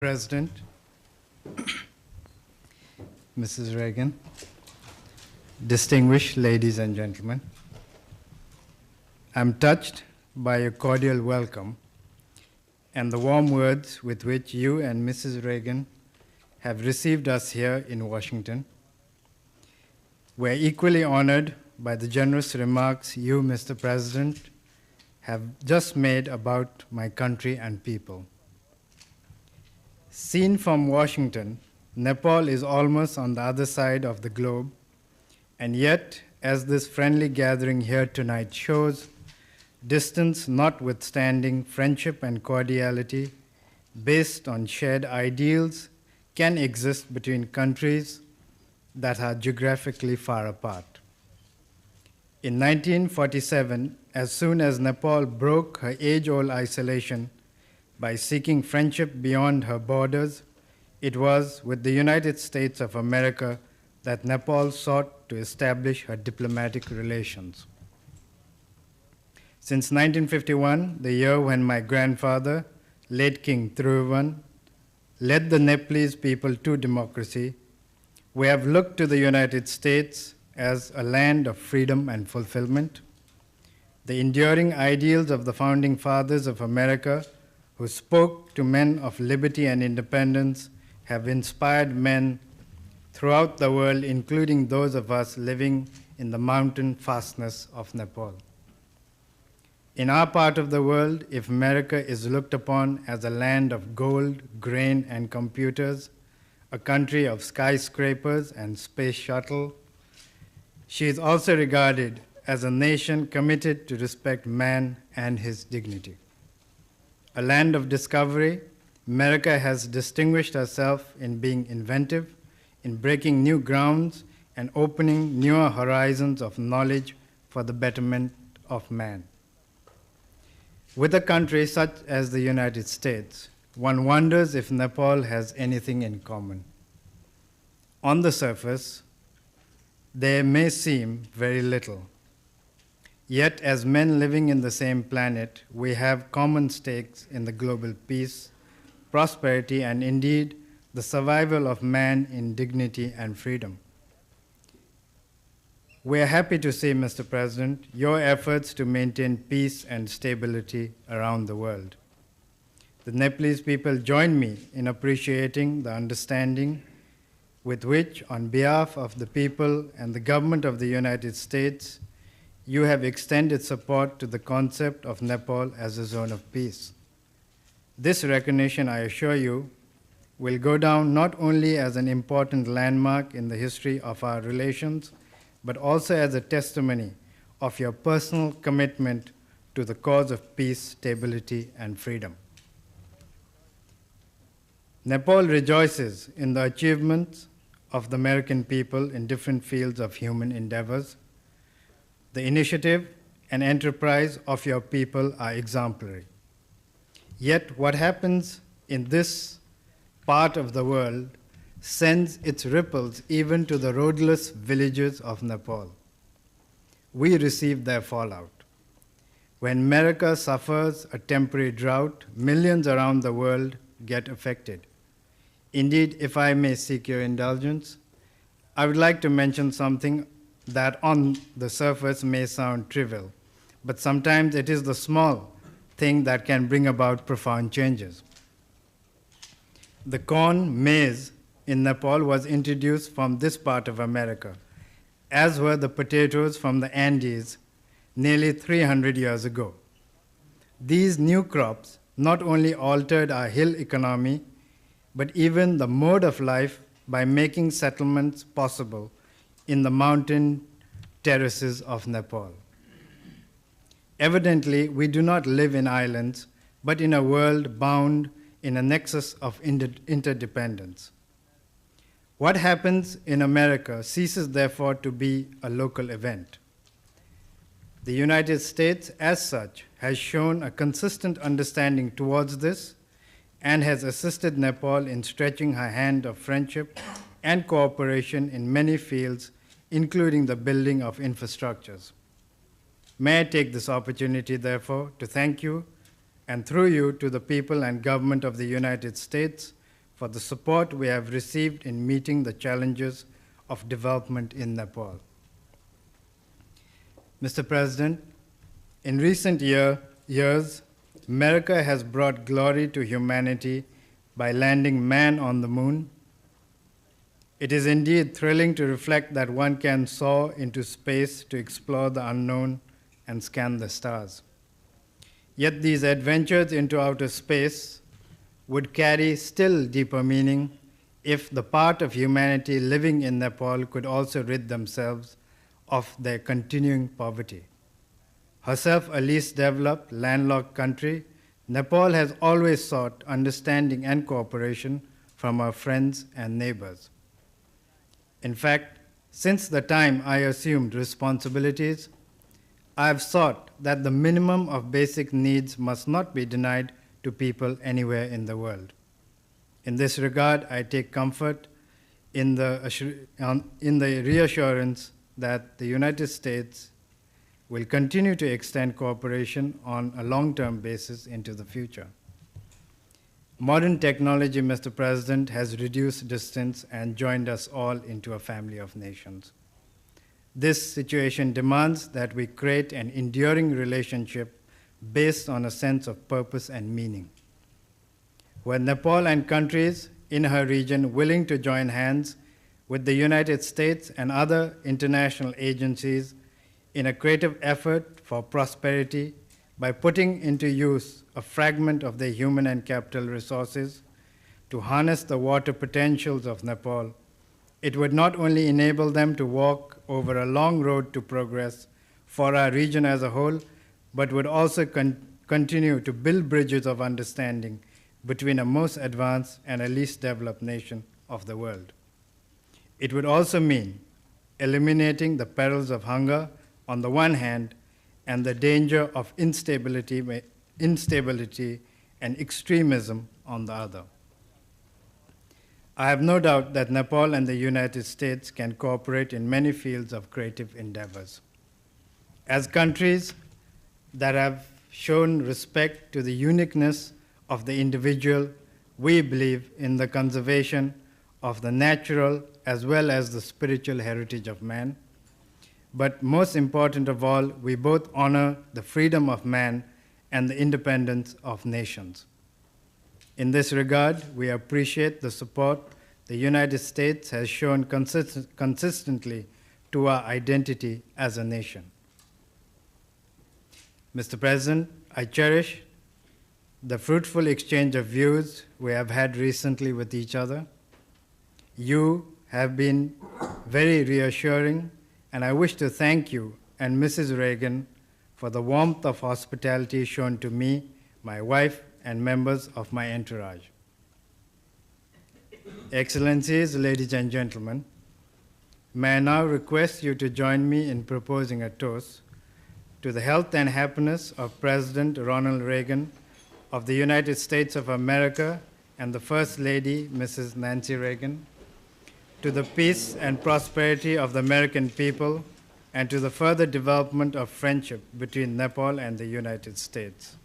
President, Mrs. Reagan, distinguished ladies and gentlemen, I'm touched by your cordial welcome and the warm words with which you and Mrs. Reagan have received us here in Washington. We're equally honored by the generous remarks you, Mr. President, have just made about my country and people. Seen from Washington, Nepal is almost on the other side of the globe, and yet, as this friendly gathering here tonight shows, distance notwithstanding, friendship and cordiality based on shared ideals can exist between countries that are geographically far apart. In 1947, as soon as Nepal broke her age-old isolation by seeking friendship beyond her borders, it was with the United States of America that Nepal sought to establish her diplomatic relations. Since 1951, the year when my grandfather, late King Thiruvan, led the Nepalese people to democracy, we have looked to the United States as a land of freedom and fulfillment. The enduring ideals of the founding fathers of America, who spoke to men of liberty and independence, have inspired men throughout the world, including those of us living in the mountain fastness of Nepal. In our part of the world, if America is looked upon as a land of gold, grain, and computers, a country of skyscrapers and space shuttle, she is also regarded as a nation committed to respect man and his dignity. A land of discovery, America has distinguished herself in being inventive, in breaking new grounds, and opening newer horizons of knowledge for the betterment of man. With a country such as the United States, one wonders if Nepal has anything in common. On the surface, there may seem very little. Yet, as men living in the same planet, we have common stakes in the global peace, prosperity, and indeed the survival of man in dignity and freedom. We are happy to see, Mr. President, your efforts to maintain peace and stability around the world. The Nepalese people join me in appreciating the understanding with which, on behalf of the people and the government of the United States, you have extended support to the concept of Nepal as a zone of peace. This recognition, I assure you, will go down not only as an important landmark in the history of our relations, but also as a testimony of your personal commitment to the cause of peace, stability, and freedom. Nepal rejoices in the achievements of the American people in different fields of human endeavors. The initiative and enterprise of your people are exemplary. Yet what happens in this part of the world sends its ripples even to the roadless villages of Nepal. We receive their fallout. When America suffers a temporary drought, millions around the world get affected. Indeed, if I may seek your indulgence, I would like to mention something that on the surface may sound trivial, but sometimes it is the small thing that can bring about profound changes. The corn, maize, in Nepal was introduced from this part of America, as were the potatoes from the Andes nearly 300 years ago. These new crops not only altered our hill economy, but even the mode of life by making settlements possible in the mountain terraces of Nepal. Evidently, we do not live in islands, but in a world bound in a nexus of interdependence. What happens in America ceases, therefore, to be a local event. The United States, as such, has shown a consistent understanding towards this and has assisted Nepal in stretching her hand of friendship and cooperation in many fields, including the building of infrastructures. May I take this opportunity, therefore, to thank you, and through you to the people and government of the United States for the support we have received in meeting the challenges of development in Nepal. Mr. President, in recent years, America has brought glory to humanity by landing man on the moon. It is indeed thrilling to reflect that one can soar into space to explore the unknown and scan the stars. Yet these adventures into outer space would carry still deeper meaning if the part of humanity living in Nepal could also rid themselves of their continuing poverty. Herself a least developed, landlocked country, Nepal has always sought understanding and cooperation from our friends and neighbors. In fact, since the time I assumed responsibilities, I have sought that the minimum of basic needs must not be denied to people anywhere in the world. In this regard, I take comfort in the reassurance that the United States will continue to extend cooperation on a long-term basis into the future. Modern technology, Mr. President, has reduced distance and joined us all into a family of nations. This situation demands that we create an enduring relationship based on a sense of purpose and meaning. Were Nepal and countries in her region willing to join hands with the United States and other international agencies in a creative effort for prosperity by putting into use a fragment of their human and capital resources to harness the water potentials of Nepal, it would not only enable them to walk over a long road to progress for our region as a whole, but would also continue to build bridges of understanding between a most advanced and a least developed nation of the world. It would also mean eliminating the perils of hunger on the one hand and the danger of instability and extremism on the other. I have no doubt that Nepal and the United States can cooperate in many fields of creative endeavors. As countries that have shown respect to the uniqueness of the individual, we believe in the conservation of the natural as well as the spiritual heritage of man. But most important of all, we both honor the freedom of man and the independence of nations. In this regard, we appreciate the support the United States has shown consistently to our identity as a nation. Mr. President, I cherish the fruitful exchange of views we have had recently with each other. You have been very reassuring, and I wish to thank you and Mrs. Reagan for the warmth of hospitality shown to me, my wife, and members of my entourage. Excellencies, ladies and gentlemen, may I now request you to join me in proposing a toast to the health and happiness of President Ronald Reagan of the United States of America and the First Lady, Mrs. Nancy Reagan, to the peace and prosperity of the American people, and to the further development of friendship between Nepal and the United States.